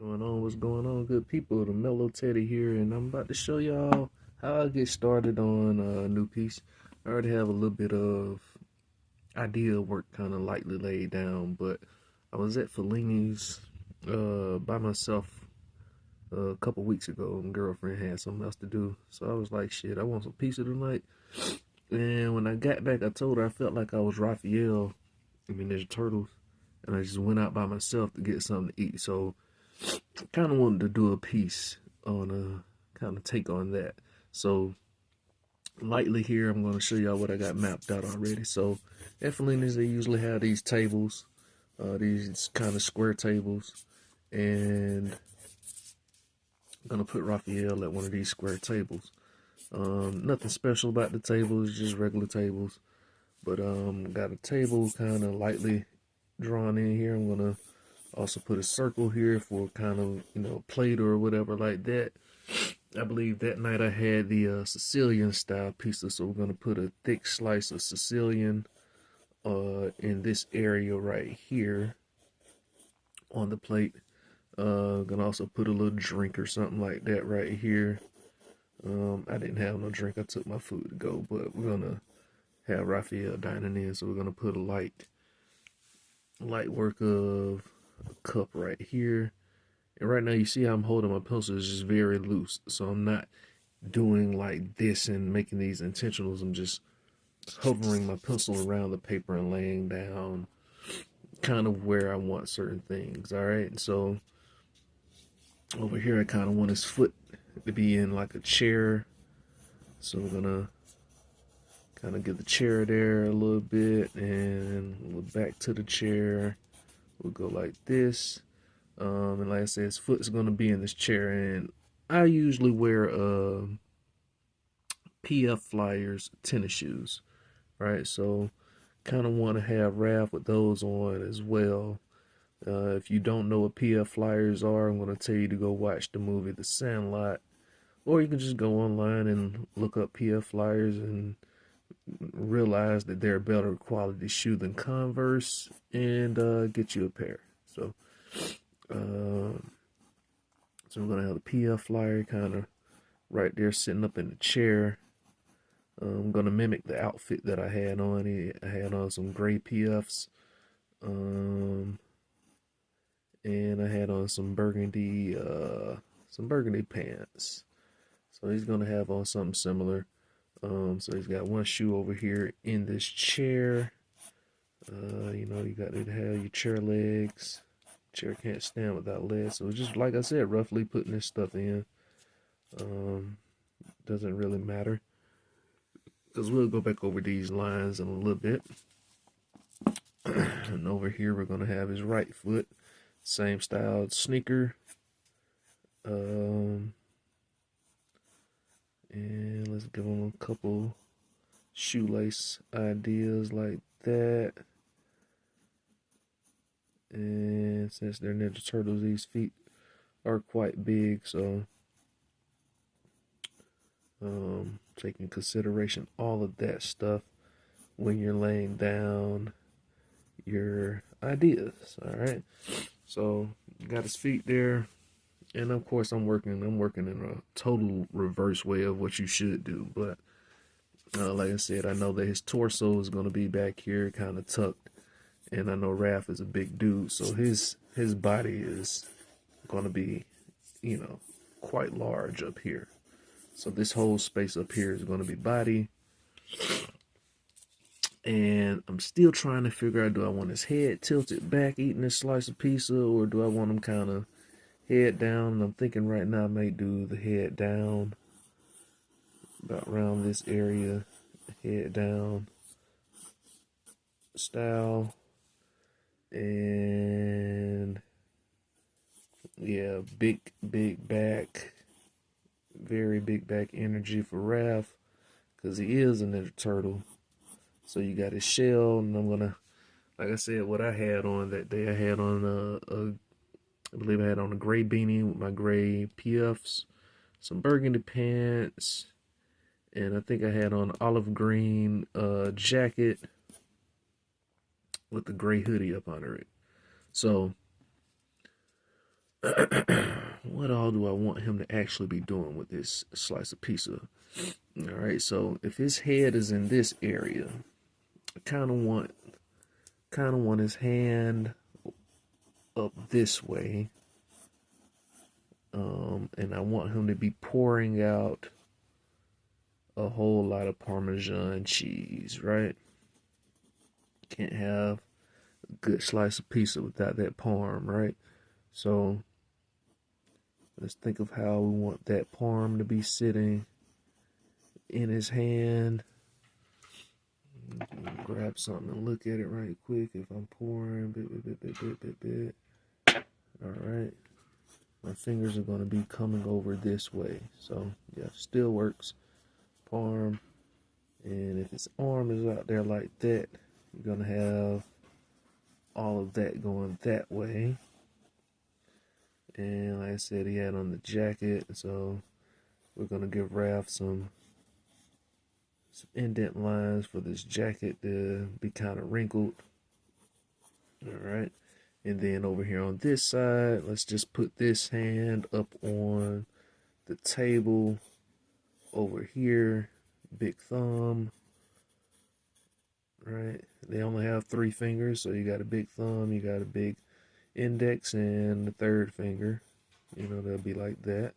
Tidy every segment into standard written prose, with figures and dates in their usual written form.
What's going on, good people? The Mellow Teddy here, and I'm about to show y'all how I get started on a new piece. I already have a little bit of idea work kind of lightly laid down, but I was at Fellini's by myself a couple weeks ago, and girlfriend had something else to do, so I was like, shit, I want some pizza tonight. And when I got back, I told her I felt like I was Raphael, I mean, there's turtles, and I just went out by myself to get something to eat. So kind of wanted to do a piece on a kind of take on that. So lightly here, I'm going to show y'all what I got mapped out already. So at Fellini's, they usually have these tables, these kind of square tables, and I'm going to put Raphael at one of these square tables. Nothing special about the tables, just regular tables. But got a table kind of lightly drawn in here. I'm going to also put a circle here for kind of, plate or whatever like that. I believe that night I had the Sicilian style pizza, so we're gonna put a thick slice of Sicilian in this area right here on the plate. Gonna also put a little drink or something like that right here. I didn't have no drink, I took my food to go, but we're gonna have Raphael dining in, so we're gonna put a light work of a cup right here. And right now you see how I'm holding my pencil is just very loose. So I'm not doing like this and making these intentionals. I'm just hovering my pencil around the paper and laying down kind of where I want certain things. All right. So over here, I kind of want his foot to be in like a chair. So we're going to kind of get the chair there a little bit and we'll back to the chair. We'll go like this. And like I said, his foot is going to be in this chair. And I usually wear PF Flyers tennis shoes, right? So kind of want to have Raph with those on as well. If you don't know what PF Flyers are, I'm going to tell you to go watch the movie The Sandlot. Or you can just go online and look up PF Flyers and realize that they're a better quality shoe than Converse and get you a pair. Uh, so we're going to have the PF Flyer kind of right there sitting up in the chair. I'm going to mimic the outfit that I had on. I had on some gray PFs. And I had on some burgundy pants. So he's going to have on something similar. So he's got one shoe over here in this chair. You got to have your chair legs. Chair can't stand without legs. So it's just like I said, roughly putting this stuff in. Doesn't really matter, because we'll go back over these lines in a little bit. And over here we're going to have his right foot, same style sneaker. And let's give him a couple shoelace ideas like that. And since they're Ninja Turtles, these feet are quite big, so take in consideration all of that stuff when you're laying down your ideas. All right, so got his feet there, and of course I'm working in a total reverse way of what you should do, but like I said, I know that his torso is going to be back here kind of tucked, and I know Raph is a big dude, so his body is going to be, quite large up here. So this whole space up here is going to be body. And I'm still trying to figure out, do I want his head tilted back eating this slice of pizza, or do I want him kind of head down? And I'm thinking right now I may do the head down, about around this area, head down style. And yeah, big back, very big back energy for Raph, because he is a Ninja Turtle. So you got his shell, and I'm gonna, like I said, what I had on that day, I had on I believe I had on a gray beanie with my gray PFs, some burgundy pants, and I think I had on olive green jacket with the gray hoodie up under it. So what all do I want him to actually be doing with this slice of pizza? All right, so if his head is in this area, I kind of want his hand up this way, and I want him to be pouring out a whole lot of Parmesan cheese, right? Can't have a good slice of pizza without that parm, right? So let's think of how we want that parm to be sitting in his hand. Grab something and look at it right quick. If I'm pouring, bit. All right. My fingers are going to be coming over this way. So, yeah, still works. Palm. And if his arm is out there like that, you're going to have all of that going that way. And like I said, he had on the jacket. So, we're going to give Raph some indent lines for this jacket to be kind of wrinkled. All right. And then over here on this side, let's just put this hand up on the table over here. Big thumb. Right. They only have 3 fingers, so you got a big thumb, you got a big index, and the third finger. You know, they'll be like that.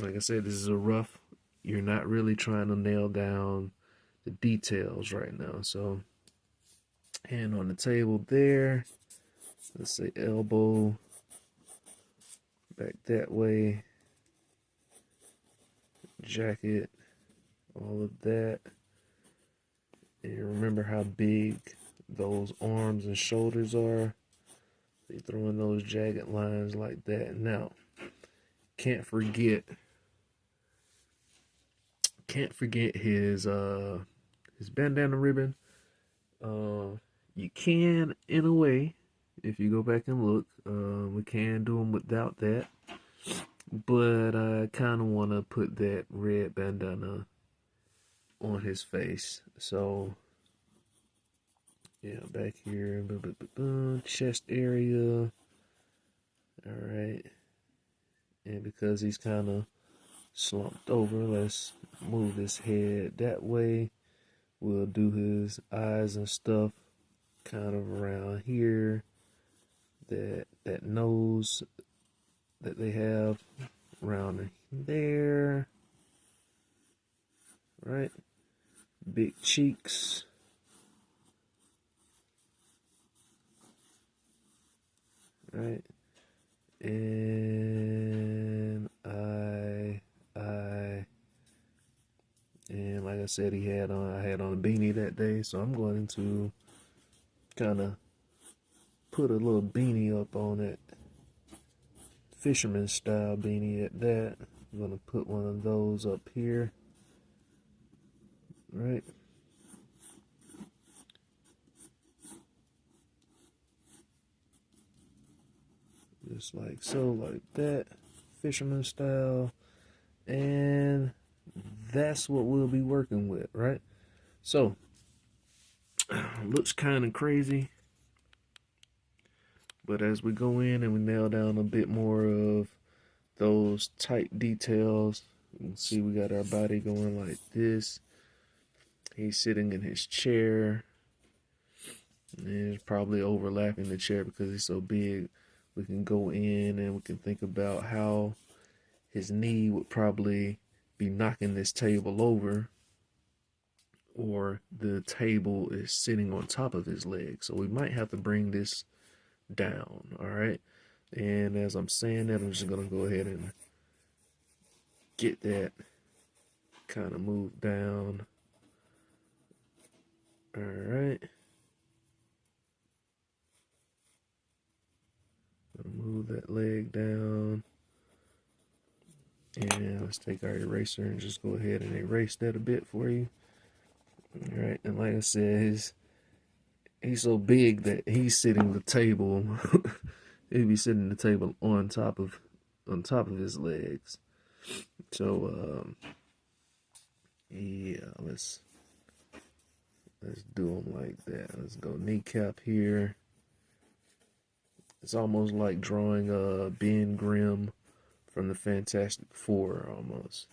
Like I said, this is a rough. You're not really trying to nail down the details right now. So, hand on the table there. Let's say elbow back that way, jacket, all of that. And remember how big those arms and shoulders are. They throw in those jagged lines like that. Now, can't forget his bandana ribbon. You can, in a way, if you go back and look, we can do them without that. But I kind of want to put that red bandana on his face. So, yeah, back here, chest area. All right. And because he's kind of slumped over, let's move his head that way. We'll do his eyes and stuff kind of around here. That nose that they have around there. Right? Big cheeks. Right? And and like I said, I had on a beanie that day, so I'm going to kind of put a little beanie up on it, fisherman style beanie at that. I'm gonna put one of those up here, right? Just like so, like that, fisherman style, and that's what we'll be working with, right? So, looks kind of crazy, but as we go in and we nail down a bit more of those tight details, you can see we got our body going like this. He's sitting in his chair, and it's probably overlapping the chair because he's so big. We can go in and we can think about how his knee would probably be knocking this table over, or the table is sitting on top of his leg. So we might have to bring this down, all right? And as I'm saying that, I'm just going to go ahead and get that kind of moved down. All right. Gonna move that leg down. And let's take our eraser and just go ahead and erase that a bit for you. All right, and like I said, he's so big that he's sitting the table. He'd be sitting the table on top of his legs. So yeah, let's do them like that. Let's go kneecap here, It's almost like drawing Ben Grimm from the Fantastic Four almost.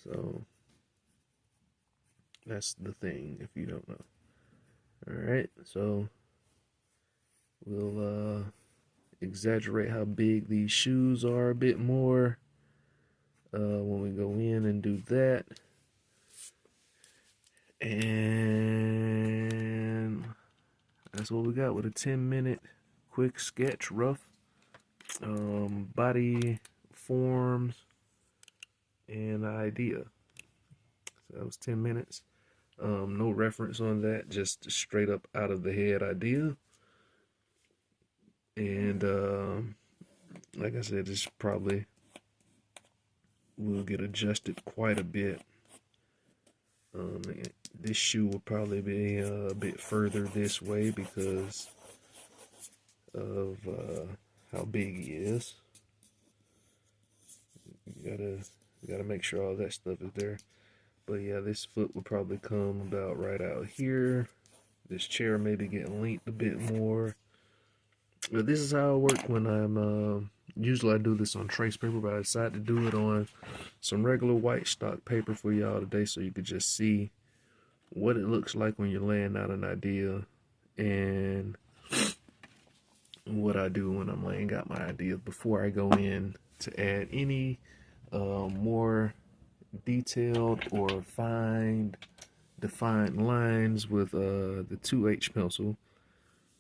So that's the thing if you don't know. Alright, so we'll exaggerate how big these shoes are a bit more when we go in and do that. And that's what we got with a 10-minute quick sketch, rough body forms and idea. So that was 10 minutes. No reference on that, just straight up out of the head idea. And like I said, this probably will get adjusted quite a bit. This shoe will probably be a bit further this way because of how big he is. You gotta make sure all that stuff is there. But yeah, this foot will probably come about right out here. This chair maybe get linked a bit more. But this is how I work when I'm usually I do this on trace paper, but I decided to do it on some regular white stock paper for y'all today so you could just see what it looks like when you're laying out an idea and what I do when I'm laying out my ideas before I go in to add any more detailed or defined lines with the 2H pencil.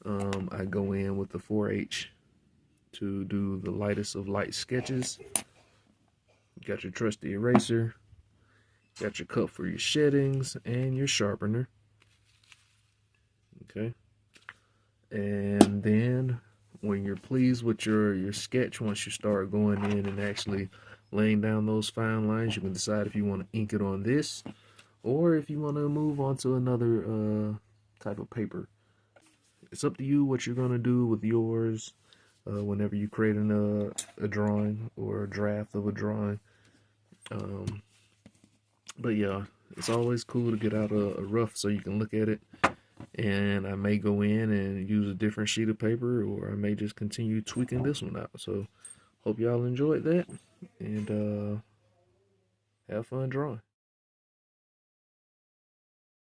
I go in with the 4H to do the lightest of light sketches. You got your trusty eraser, got your cup for your sheddings, and your sharpener. Okay. And then when you're pleased with your sketch, once you start going in and actually laying down those fine lines, you can decide if you want to ink it on this or if you want to move on to another type of paper. It's up to you what you're going to do with yours whenever you create a drawing or a draft of a drawing. But yeah, it's always cool to get out a rough so you can look at it. And I may go in and use a different sheet of paper, or I may just continue tweaking this one out. So hope y'all enjoyed that, and have fun drawing.